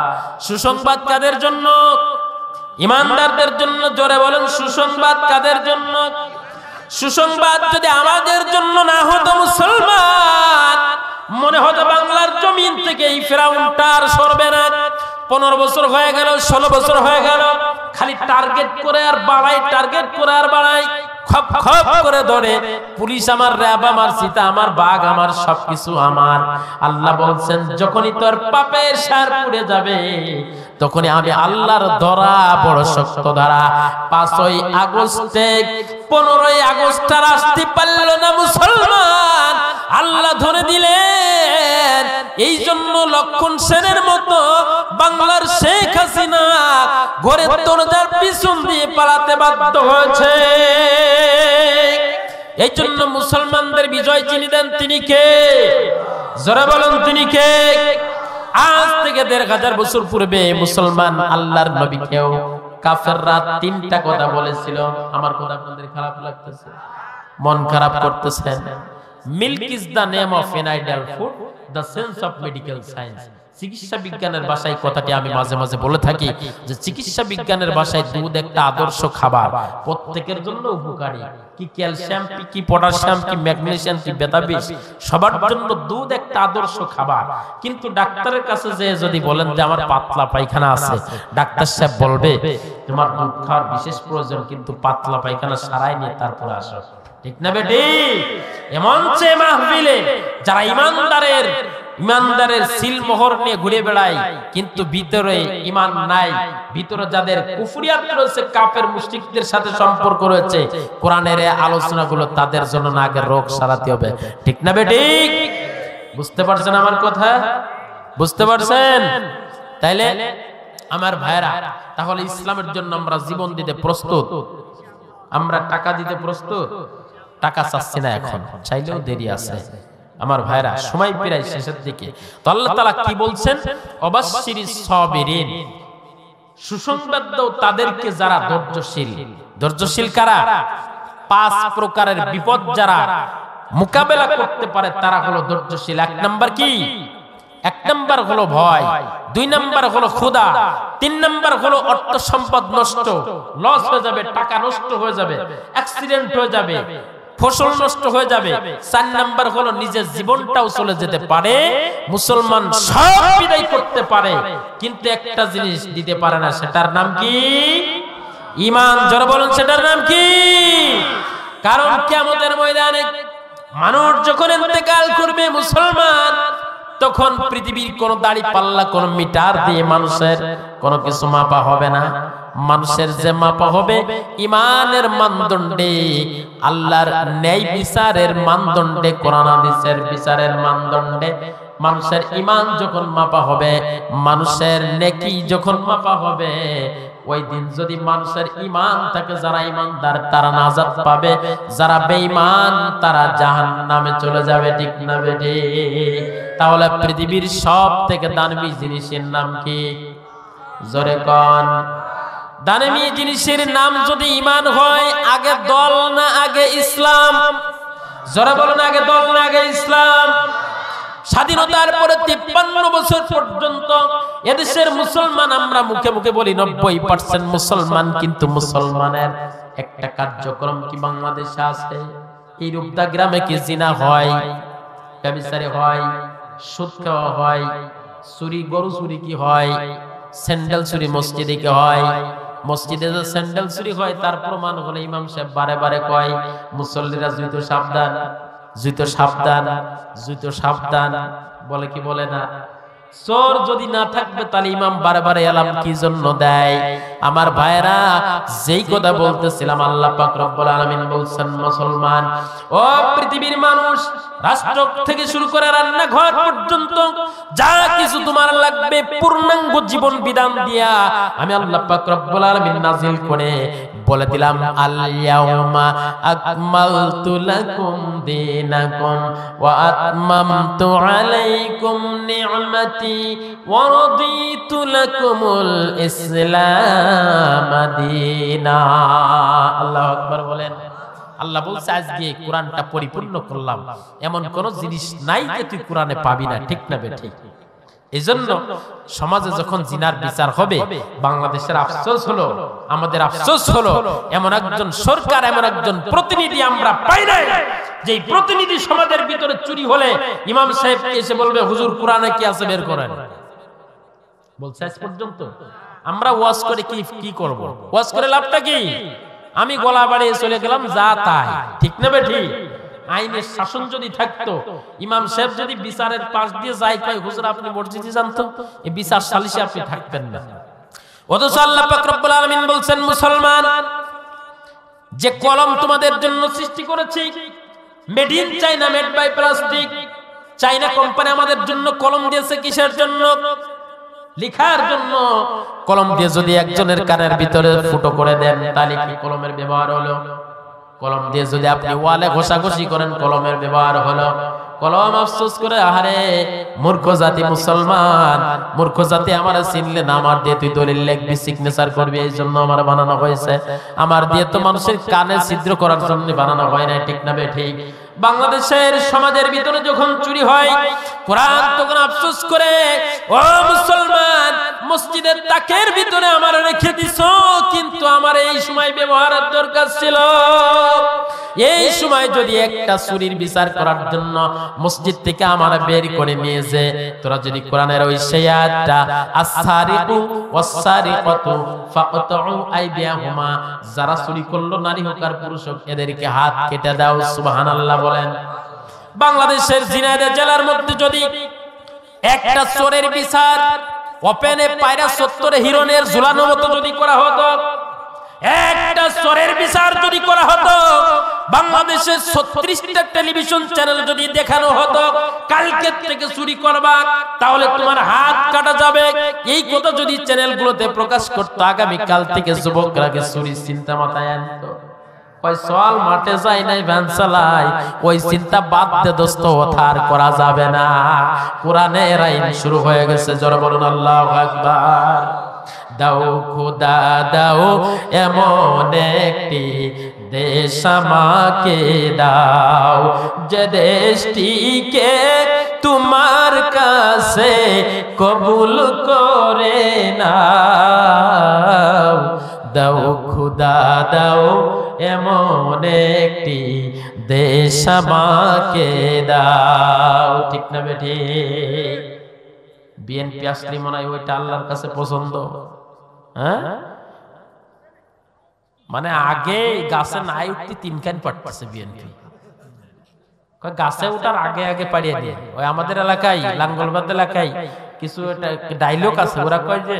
Speaker 1: সুসংবাদ কাদের জন্য? ঈমানদারদের জন্য। জোরে বলেন, সুসংবাদ কাদের জন্য? সুসংবাদ যদি আমাদের জন্য না হতো মুসলমান, মনে হতো বাংলার জমিন থেকে এই ফেরাউনটা আর সরবে না। 15 বছর হয়ে গেল, 16 বছর হয়ে গেল, খালি টার্গেট করে আর বাড়ায়, টার্গেট করে আর বাড়ায়, খপ খপ করে ধরে। পুলিশ আমার, র‍্যাব আমার, সীতা আমার, বাঘ আমার, সবকিছু আমার। আল্লাহ বলছেন যখনই তোর পাপের সার পুড়ে যাবে তখনই আমি আল্লাহর ধরা বড় শক্ত ধরা। 5ই আগস্টে 15ই আগস্ট আর আসতে পারল না মুসলমান, আল্লাহ ধরে দিলেন। এই জন্য লক্ষণ সেনের মতো বাংলার শেখ হাসিনা ঘরের দরজার পিছন দিয়ে পালাতে বাধ্য হয়েছে। এই জন্য মুসলমানদের বিজয় চিনি দেন তিনি কে? জোরে বলুন তিনি কে? আজ থেকে 1500 বছর পূর্বে মুসলমান আল্লাহর নবীকেও কাফেররা 3টা কথা বলেছিল। আমার কথা আপনাদের খারাপ লাগতেছে, মন খারাপ করতেছেন? Milk is the name of N ideal food, the sense of medical science. চিকিৎসা বিজ্ঞানের ভাষায় কথাটি আমি মাঝে মাঝে বলে থাকি যে চিকিৎসা বিজ্ঞানের ভাষায় দুধ একটা আদর্শ খাবার, প্রত্যেকের জন্য উপকারী। কি ক্যালসিয়াম, কি পটাশিয়াম, কি ম্যাগনেসিয়াম, কি বেতাবিষ, সবার জন্য দুধ একটা আদর্শ খাবার। কিন্তু ডাক্তারের কাছে যে যদি বলেন যে আমার পাতলা পায়খানা আছে, ডাক্তার সাহেব বলবে তোমার দুধ খাওয়ার বিশেষ প্রয়োজন, কিন্তু পাতলা পায়খানা সারাই নিয়ে তারপরে আসো। ঠিক না বেটি? এমন চেয়ে মাহফিলে যারা ইমানদারের সিলমোহর নিয়ে ঘুরে বেড়ায় কিন্তু ভিতরে ঈমান নাই, ভিতরে যাদের কুফরিয়াত রয়েছে, কাফের মুশরিকদের সাথে সম্পর্ক রয়েছে, কোরআনের এই আলোচনাগুলো তাদের জন্য না আগে রোগ সারাতে হবে। ঠিক না বেটি? বুঝতে পারছেন আমার কথা? বুঝতে পারছেন? তাইলে আমার ভাইরা, তাহলে ইসলামের জন্য আমরা জীবন দিতে প্রস্তুত, আমরা টাকা দিতে প্রস্তুত। টাকা চাচ্ছি না এখন, চাইলেও দেরি আছে। আমার ভাইরা, সময় প্রায় শেষের দিকে। তো আল্লাহ তাআলা কি বলছেন? অবাশশিরিস সাবিরিন, সুসংবাদ দাও তাদেরকে যারা ধৈর্যশীল। ধৈর্যশীল কারা? 5 প্রকারের বিপদ যারা মোকাবেলা করতে পারে তারা হলো ধৈর্যশীল। 1 নাম্বার কি? 1 নাম্বার হলো ভয়, 2 নাম্বার হলো ক্ষুধা, 3 নাম্বার হলো অর্থ সম্পদ নষ্ট, লস হয়ে যাবে, টাকা নষ্ট হয়ে যাবে, অ্যাক্সিডেন্ট হয়ে যাবে, ফসল নষ্ট হয়ে যাবে। 4 নাম্বার হলো নিজের জীবনটাও চলে যেতে পারে। মুসলমান সব বিদায় করতে পারে কিন্তু একটা জিনিস দিতে পারে না, সেটার নাম কি? ঈমান। যারা বলেন সেটার নাম কি? কারণ কিয়ামতের ময়দানে মানুষ যখন ইন্তেকাল করবে মুসলমান, তখন পৃথিবীর কোন দাড়ি পাল্লা, কোন মিটার দিয়ে মানুষের কোন কিছু মাপা হবে না। মানুষের যে মাপা হবে ঈমানের মানদণ্ডে, আল্লাহর ন্যায় বিচারের মানদণ্ডে, কোরআন হাদিসের বিচারের মানদণ্ডে। মানুষের ঈমান যখন মাপা হবে, মানুষের নেকি যখন মাপা হবে, ওই দিন যদি মানুষের ঈমান থাকে, যারা ঈমানদার তারা নাজাত পাবে, যারা বেঈমান তারা জাহান্নামে চলে যাবে। ঠিক না বেটি? তাহলে পৃথিবীর সব থেকে দামি জিনিসের নাম কি? জোরে কোন। দামি জিনিসের নাম যদি ঈমান হয়, আগে দল না আগে ইসলাম? জোরে বলেন, আগে দল না আগে ইসলাম? স্বাধীনতার পরে 53 বছর পর্যন্ত এদেশের মুসলমান, আমরা মুখে মুখে বলি 90% মুসলমান, কিন্তু মুসলমানের একটা কার্যক্রম কি বাংলাদেশে আছে? এই রূপদা গ্রামে কি জিনা হয়, ব্যভিচার হয়, সুদ খাওয়া হয়, চুরি, গরু চুরি কি হয়, স্যান্ডেল চুরি মসজিদে কি হয়? মসজিদে যে স্যান্ডেল চুরি হয় তার প্রমাণ হলো ইমাম সাহেব বারে বারে কয় মুসল্লিরা জুতো সাবধান, জুতো সাবধান, জুতো সাবধান, বলে কি বলে না? চোর যদি না থাকবে তাহলে ইমাম বারে বারে এলাম কি জন্য দেয়? আমার ভাইরা, যেই কথা বলতেছিলাম, আল্লাহ পাক রব্বুল আলামিন বলছেন মুসলমান ও পৃথিবীর মানুষ, রাষ্ট্র থেকে শুরু করে রান্নাঘর পর্যন্ত যা কিছু তোমার লাগবে পূর্ণাঙ্গ জীবন বিধান দিয়া আমি আল্লাহ পাক রব্বুল আলামিন নাজিল করে বলে দিলাম, আল ইয়াউমা আকমালতু লাকুম দীনাকুম ওয়া আতমামতু আলাইকুম নি'মাতি ওয়া রাদিতু লাকুমুল ইসলাম দীনা। আল্লাহু আকবার বলেন। আল্লাহ বলছে আজকে কোরআনটা পরিপূর্ণ করলাম, এমন কোন জিনিস নাই যে তুই কোরআনে পাবি না। ঠিক না বেঠিক? এজন্য সমাজে যখন জিনার বিচার হবে, বাংলাদেশের আফসোস হলো, আমাদের আফসোস হলো, এমন একজন সরকার, এমন একজন প্রতিনিধি আমরা পাই নাই যে প্রতিনিধি সমাজের ভিতরে চুরি হলে ইমাম সাহেব এসে বলবে হুজুর কোরআনে কি আছে বের করেন, বলছে আজ পর্যন্ত আমরা ওয়াজ করে কি করব? ওয়াজ করে লাভটা কি? আমি গলা বাড়িয়ে চলে গেলাম, যা তাই, ঠিক না বেঠি? আইনের শাসন যদি থাকতো, ইমাম সাহেব যদি বিচারের পাশ দিয়ে যায় কয় হুজুর আপনি মসজিদে যান তো, এই বিচার সালিশে আপনি থাকবেন না। অথচ আল্লাহ পাক রব্বুল আলামিন বলছেন মুসলমান, যে কলম তোমাদের জন্য সৃষ্টি করেছি, made in China, made by plastic, China company আমাদের জন্য কলম দিয়েছে কিসের জন্য? লেখার জন্য। কলম দিয়ে যদি একজনের কানের ভিতরে ফুটো করে দেন তাহলে কি কলমের ব্যবহার হলো? কলম দিয়ে যদি আপনি ওয়ালে ঘষাঘষি করেন কলমের ব্যবহার হলো? কলম আফসোস করে, আহারে মূর্খ জাতি মুসলমান, মূর্খ জাতি, আমার চিনলে না, আমার দিয়ে তুই দলিল লিখবি, সিগনেচার করবি, এই জন্য আমার বানানো হয়েছে। আমার দিয়ে তো মানুষের কানে ছিদ্র করার জন্য বানানো হয় না, ঠিক না ঠিক? বাংলাদেশের সমাজের ভিতরে যখন চুরি হয়, কোরআন তখন আফসোস করে, ও মুসলমান, মসজিদের তাকের ভিতরে আমার রেখে দিছো, কিন্তু আমার এই সময় ব্যবহারের দরকার ছিল। এই সময় যদি একটা চুরির বিচার করার জন্য মসজিদ থেকে আমার বের করে নিয়েছে, তোরা যদি কোরআনের ওই সেই আয়াতটা আস-সারিকু ওয়াস-সারিকাতু ফাকতাউ আইদিয়াহুমা, যারা চুরি করলো নারী হোক আর পুরুষ হোক এদেরকে হাত কেটে দাও, সুবহানাল্লাহ বলেন। বাংলাদেশের ঝিনাইদহ জেলার মধ্যে যদি একটা চোরের বিচার ওপেনে পায়রা চত্বরে হিরণের ঝুলানো মতো যদি করা হতো, একটা চোরের বিচার যদি করা হতো, বাংলাদেশের 36টা টেলিভিশন চ্যানেল যদি দেখানো হতো কালকে থেকে চুরি করবা তাহলে তোমার হাত কাটা যাবে, এই কথা যদি চ্যানেলগুলোতে প্রকাশ করতো, আগামী কাল থেকে যুবকরা চুরির চিন্তা মাথায় আনতো। কয় সওয়াল মাঠে যায় নাই, ভ্যান চালায়, ওই চিন্তা বাদ দে দোস্ত, ওঠার করা যাবে না। কোরআনের আইন শুরু হয়ে গেছে, জোরে বলুন আল্লাহু আকবার। দাও খোদা দাও এমন একটি দেশ আমাকে দাও, যে দেশটিকে তোমার কাছে কবুল করে নাও। দাও খোদা দাও এমন একটি দেশ আমাকে দাও, ঠিক না বেঠি? বিএনপি আসলে মনে হয় ওইটা আল্লাহর কাছে পছন্দ। হ্যাঁ, মানে আগে গাছে নাই উঠতে 3 কান পাটছে বিএনপি, গাছে উঠার আগে আগে পাড়িয়ে দিয়ে। ওই আমাদের এলাকায়, লাঙ্গলবাদ এলাকায় কিছু একটা ডায়লগ আছে, ওরা কয় যে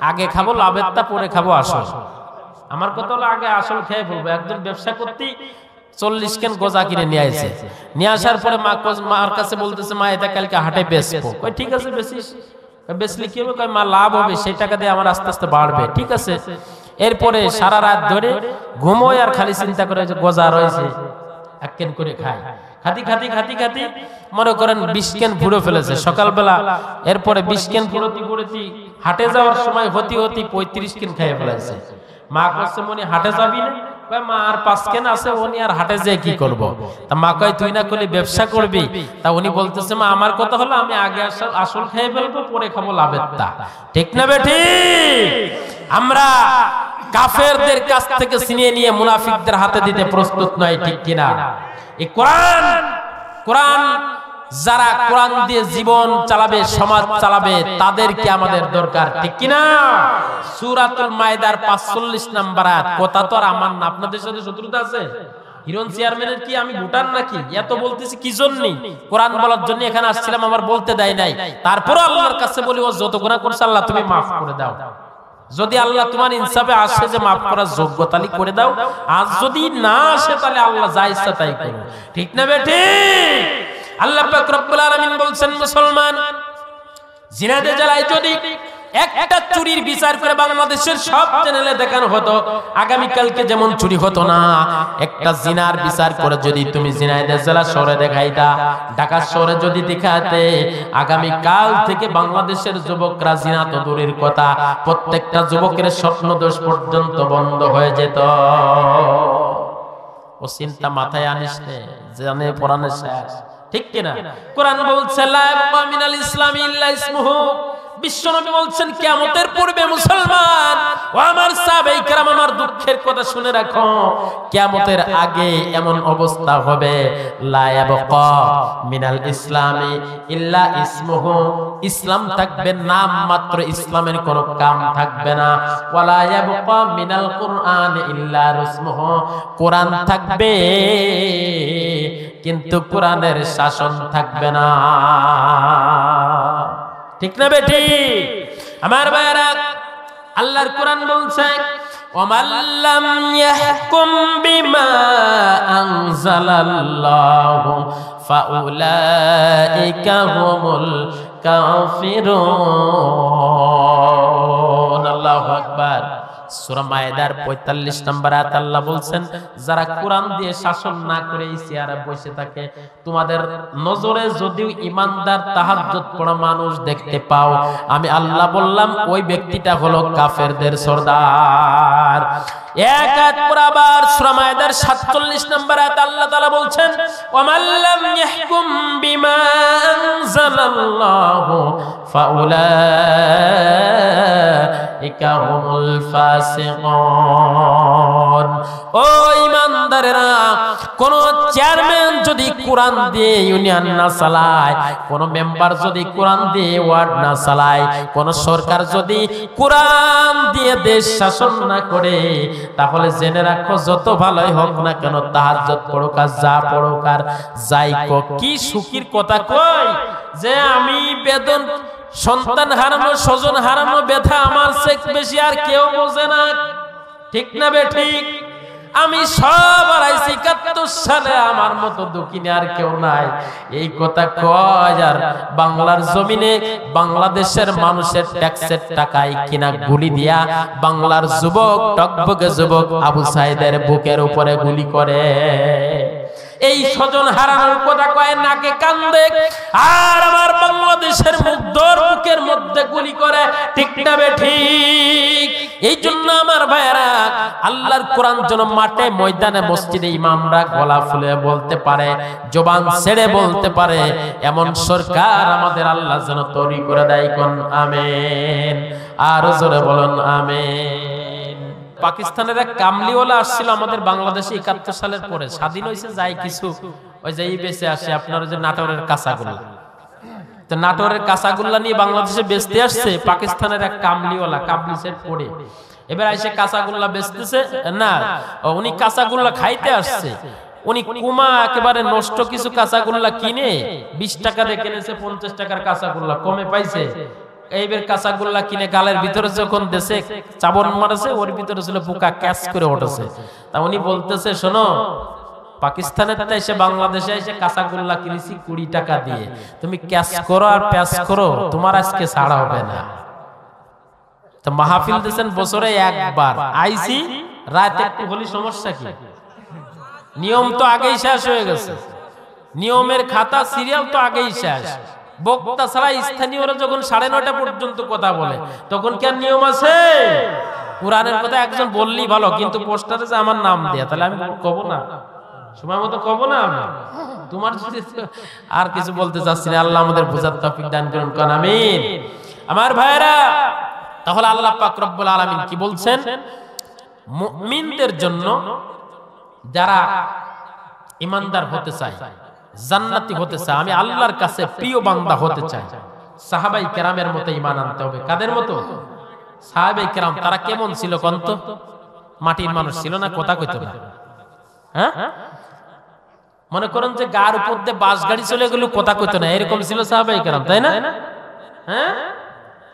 Speaker 1: আগে খাবো লাভেরটা, পরে খাবো আসল। আমার কথা হলো আগে আসল খেয়ে ফেলবো। একজন ব্যবসা করতে 40 কেন গজা কিনে নিয়ে আসে, নিয়ে আসার পরে মার কাছে বলতেছে, মা এটা কালকে হাটে বেচবো। কই ঠিক আছে বেচিস, বেচলে কি হবে? কই মা লাভ হবে, সেই টাকা দিয়ে আমার আস্তে আস্তে বাড়বে। ঠিক আছে। এরপরে সারা রাত ধরে ঘুমোয় আর খালি চিন্তা করে যে গজা রয়েছে, এক কেন করে খায়। খাতি খাতি খাতি খাতি মনে করেন 20 কেন ফুড়ে ফেলেছে সকালবেলা। এরপরে 20 কেন ফুড়তি ফুড়তি হাটে যাওয়ার সময় হতি হতি 35 কেন খেয়ে ফেলেছে। মা কইছে মনি হাটে যাবি না? কয় মা আর 5 কেন আছে, উনি আর হাটে যেয়ে কি করব? তা মা কয় তুই না করলে ব্যবসা করবি? তা উনি বলতেছে, মা আমার কথা হলো আমি আগে আসল খেয়ে ফেলবো, পরে খাবো লাভেরটা, ঠিক না বেঠি? আমরা কাফেরদের কাছ থেকে ছিনিয়ে নিয়ে মুনাফিকদের হাতে দিতে প্রস্তুত নয়, ঠিক কিনা? এই কোরআন যারা কোরআন দিয়ে জীবন চালাবে, সমাজ চালাবে, তাদেরকে আমাদের দরকার, ঠিক কিনা? সূরাতুল মাইদার 45 নম্বর আয়াত। কথা তো আর আমার না, আপনাদের সাথে শত্রুতা আছে? হিরণ চেয়ারম্যানের কি আমি ভুটান নাকি? এত বলতেছি কি জন্য? কোরআন বলার জন্য এখানে আসছিলাম, আমার বলতে দেয় নাই। তারপর আল্লাহর কাছে বলি, ও যত গুনাহ করছে আল্লাহ তুমি মাফ করে দাও। যদি আল্লাহ তোমার ইনসাফে আসে যে মাফ করার যোগ্য, তাহলে করে দাও। আর যদি না আসে তাহলে আল্লাহ যা ইচ্ছা তাই করো, ঠিক না বেঠি? আল্লাহ পাক রব্বুল আলামিন বলছেন, মুসলমান, জিনাদের জেলায় যদি একটা চুরির বিচার করে বাংলাদেশের সব চ্যানেলে দেখানো হতো, আগামী কালকে যেমন চুরি হতো না, একটা জিনার বিচার করে যদি তুমি জিনাইদহ জেলা শহরে দেখাইতা, ঢাকা শহরে যদি দেখাতে, আগামী কাল থেকে বাংলাদেশের যুবকরা জিনা তো দূরের কথা, প্রত্যেকটা যুবকের স্বপ্নদোষ পর্যন্ত বন্ধ হয়ে যেত। ও চিন্তা মাথায় আনিস নে, জানে পরানে শেষ, ঠিক কিনা? কোরআন বলছে লা ইয়াবকা মিনাল ইসলামি ইল্লা ইসমুহু। বিশ্বনবী বলছেন কিয়ামতের পূর্বে মুসলমান ও আমার সাহাবায়ে কেরাম, আমার দুঃখের কথা শুনে রাখো, কিয়ামতের আগে এমন অবস্থা হবে, লা ইয়াবকা মিনাল ইসলামি ইল্লা ইসমুহু, ইসলাম থাকবে নাম মাত্র, ইসলামের কোনো কাম থাকবে না। ওয়ালা ইয়াবকা মিনাল কুরআন ইল্লা রুসমুহু, কোরআন থাকবে কিন্তু কোরআনের শাসন থাকবে না। ঠিক না বেটি? আমার ভাইরা, আল্লাহর কোরআন বলছে ওয়ামান লাম ইয়াহকুম বিমা আনজালাল্লাহু ফাউলাইকা হুমুল কাফিরুন। আল্লাহু আকবার। সূরা মায়েদার ৪৫ নম্বর আয়াত আল্লাহ বলছেন, যারা কোরআন দিয়ে শাসন না করে এই চেয়ারে বসে থাকে, তোমাদের নজরে যদিও ইমানদার তাহাজ্জুদ পড়া মানুষ দেখতে পাও, আমি আল্লাহ বললাম ওই ব্যক্তিটা হলো কাফেরদের সর্দার। এক আয়াত পরে আবার সূরা মায়েদার ৪৭ নম্বর আয়াত আল্লাহ তাআলা বলছেন ওয়ামান লাম ইয়াহকুম বিমা আনজালাল্লাহু ফাউলাইকা হুমুল ফাসিকুন। ও ইমানদারেরা, কোন চেয়ারম্যান যদি কোরআন দিয়ে ইউনিয়ন না চালায়, কোন মেম্বার যদি কোরআন দিয়ে ওয়ার্ড না চালায়, কোন সরকার যদি কোরআন দিয়ে দেশ শাসন না করে, তাহলে জেনে রাখো যত ভালোই হোক না কেন, তাহাজ্জুদ পড়ুক আর যা পড়ুক আর যাই কোক, কি সুখীর কথা কই যে আমি বেদন সন্তান হারানো, স্বজন হারানো ব্যথা আমার চেয়ে বেশি আর কেউ বোঝে না। ঠিক না বে ঠিক? আমি সব হারাইছি ৭১ সালে, আমার মতো দুঃখী আর কেউ নাই, এই কথা কয় আর বাংলার জমিনে বাংলাদেশের মানুষের ট্যাক্সের টাকায় কিনা গুলি দিয়া বাংলার যুবক, টকবকে যুবক আবু সাইদের বুকের উপরে গুলি করে। এই স্বজন হারানোর কথা কয়, নাকে কান্দে, আর আমার বাংলাদেশের মুগ্ধর বুকের মধ্যে গুলি করে। ঠিক না বে ঠিক? এই জন্য আমার ভাইয়েরা, আল্লাহর কোরআন যেন মাঠে ময়দানে মসজিদে ইমামরা গলা ফুলে বলতে পারে, জবান ছেড়ে বলতে পারে, এমন সরকার আমাদের আল্লাহ যেন তৈরি করে দেয়। কোন আমিন। আর জোরে বলুন আমিন। পাকিস্তানের এক কামলিওয়ালা আসছিল আমাদের বাংলাদেশে ৭১ সালের পরে, স্বাধীন হয়েছে যাই কিছু, ওই যে বেঁচে আসে আপনার যে নাটোরের কাঁচাগোল্লা, তো নাটোরের কাঁচাগোল্লা নিয়ে বাংলাদেশে বেচতে আসছে পাকিস্তানের এক কামলিওয়ালা, কাবলি সেট পড়ে। এবার এসে কাঁচাগোল্লা বেচতেছে না, উনি কাঁচাগোল্লা খাইতে আসছে, উনি কুমা একেবারে নষ্ট কিছু কাঁচাগোল্লা কিনে ২০ টাকা দিয়ে কিনেছে, ৫০ টাকার কাঁচাগোল্লা কমে পাইছে। এইবার কাঁচাগোল্লা কিনে গালের ভিতরে যখন দেশে চাবন মারেছে, ওর ভিতরে ছিল পোকা, ক্যাচ করে উঠেছে। তা উনি বলতেছে, শোনো, পাকিস্তানের এসে বাংলাদেশে এসে কাঁচাগোল্লা কিনেছি ২০ টাকা দিয়ে, তুমি ক্যাচ করো আর প্যাচ করো, তোমার আজকে ছাড়া হবে না। তো মাহফিল দিয়েছেন বছরে একবার, আইসি রাত একটু হলি সমস্যা কি? নিয়ম তো আগেই শেষ হয়ে গেছে, নিয়মের খাতা সিরিয়াল তো আগেই শেষ। বক্তা ছাড়া স্থানীয়রা যখন ৯:৩০ পর্যন্ত কথা বলে, তখন কি আর নিয়ম আছে? কোরআনের কথা একজন বললেই ভালো, কিন্তু পোস্টারে যে আমার নাম দেয়া, তাহলে আমি কব না, সময় মতো কব না আমি তোমার। আর কিছু বলতে চাচ্ছি না, আল্লাহ আমাদের বোঝার তৌফিক দান করুন। কোন আমিন। আমার ভাইরা, তাহলে আল্লাহ পাক রব্বুল আলামিন কি বলছেন? মুমিনদের জন্য, যারা ইমানদার হতে চায়, জান্নাতি হতে চায়, আমি আল্লাহর কাছে প্রিয় বান্দা হতে চাই, সাহাবাই কেরামের মতো ঈমান আনতে হবে। কাদের মতো? সাহাবাই কেরাম। তারা কেমন ছিল কন্ত? মাটির মানুষ ছিল না, কথা কইতো না। হ্যাঁ, মনে করেন যে গার উপর দিয়ে বাস গাড়ি চলে গেল, কথা কইতো না, এরকম ছিল সাহাবাই কেরাম, তাই না? হ্যাঁ,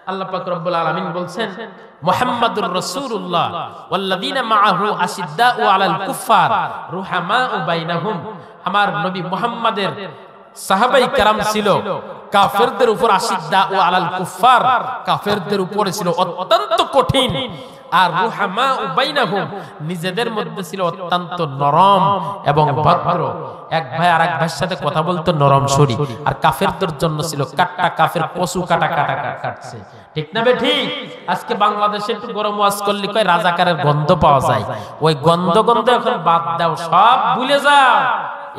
Speaker 1: আল্লাহ পাক রব্বুল আলামিন বলছেন মুহাম্মাদুর রাসূলুল্লাহ ওয়াল্লাযীনা মাআহু আশিদ্দাউ আলাল কুফফার রুহামাউ বাইনাহুম। আমার নবী মুহাম্মাদের সাহাবাই কেরাম ছিল কাফেরদের উপর আশিদ্দাউ আলাল কুফফার, কাফেরদের উপরে ছিল অত্যন্ত কঠিন, আর রুহামাউ বাইনাহুম, নিজেদের মধ্যে ছিল অত্যন্ত নরম এবং ভদ্র। এক ভাই আর এক ভাইয়ের সাথে কথা বলতো নরম শরী, আর কাফেরদের জন্য ছিল কাটা, কাফের পশু কাটা কাটা কাটছে। ঠিক না বে ঠিক? আজকে বাংলাদেশে একটু গরম ওয়াজ করলে কয় রাজাকারের গন্ধ পাওয়া যায়, ওই গন্ধ এখন বাদ দাও, সব ভুলে যাও।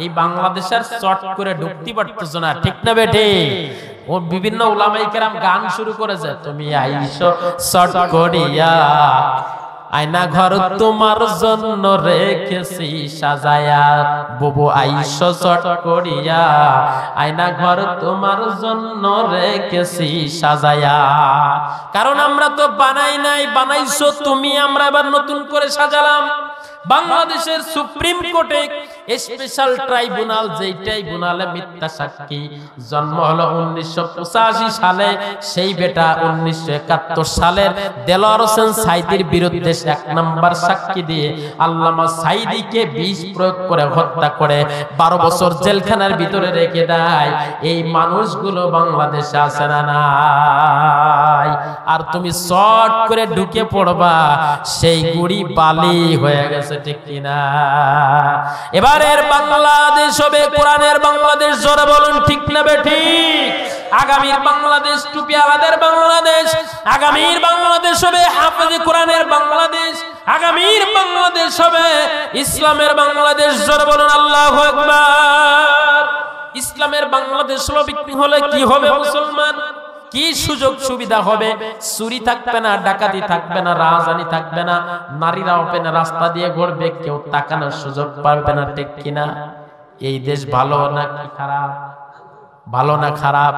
Speaker 1: এই বাংলাদেশের চট করে ঢুকতে পারতেছ না। ঠিক না বে ঠিক? ও বিভিন্ন উলামায়ে কেরাম গান শুরু করেছে, তুমি আইসো শর্ট করিয়া আয়না ঘর তোমার জন্য রেখেছি সাজায়া, বুবু আইসো শর্ট করিয়া আয়না ঘর তোমার জন্য রেখেছি সাজায়া। কারণ আমরা তো বানাই নাই, বানাইছো তুমি, আমরা এবার নতুন করে সাজালাম। বাংলাদেশের সুপ্রিম কোর্টে স্পেশাল ট্রাইব্যুনাল, যেই ট্রাইব্যুনালে মিথ্যা সাক্ষী জন্ম হলো 1985 সালে, সেই বেটা 1971 সালের দেলোয়ার হোসেন সাঈদীর বিরুদ্ধে 1 নাম্বার সাক্ষী দিয়ে আল্লামা সাঈদীকে বিষ প্রয়োগ করে হত্যা করে 12 বছর জেলখানার ভিতরে রেখে দেয়। এই মানুষগুলো বাংলাদেশে আছে না নাই? আর তুমি শর্ট করে ঢুকে পড়বা, সেই গুড়ি বালি হয়ে গেছে, ঠিক কিনা? এবারের বাংলাদেশ হবে কোরআনের বাংলাদেশ, জোরে বলুন ঠিক না বেঠিক? আগামীর বাংলাদেশ টুপিওয়ালাদের বাংলাদেশ, আগামীর বাংলাদেশ হবে হাফেজে কোরআনের বাংলাদেশ, আগামীর বাংলাদেশ হবে ইসলামের বাংলাদেশ, জোরে বলুন আল্লাহু আকবার। ইসলামের বাংলাদেশ হলে কি হবে মুসলমান? কি সুযোগ সুবিধা হবে? চুরি থাকবে না, ডাকাতি থাকবে না, রাজধানী থাকবে না, নারীরা ওপেন রাস্তা দিয়ে ঘুরবে, কেউ তাকানোর সুযোগ পাবে না, ঠিক কিনা? এই দেশ ভালো না কি খারাপ? ভালো না খারাপ?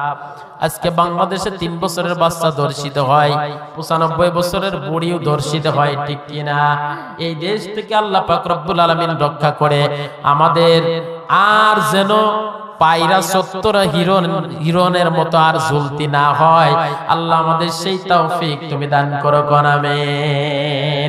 Speaker 1: আজকে বাংলাদেশে 3 বছরের বাচ্চা ধর্ষিত হয়, 95 বছরের বুড়িও ধর্ষিত হয়, ঠিক কিনা? এই দেশ থেকে আল্লাহ পাক রব্বুল আলামিন রক্ষা করে আমাদের আর যেন পায়রা 70 হিরনের মতো আর ঝুলতি না হয়। আল্লাহ আমাদের সেই তৌফিক তুমি দান করো, আমিন।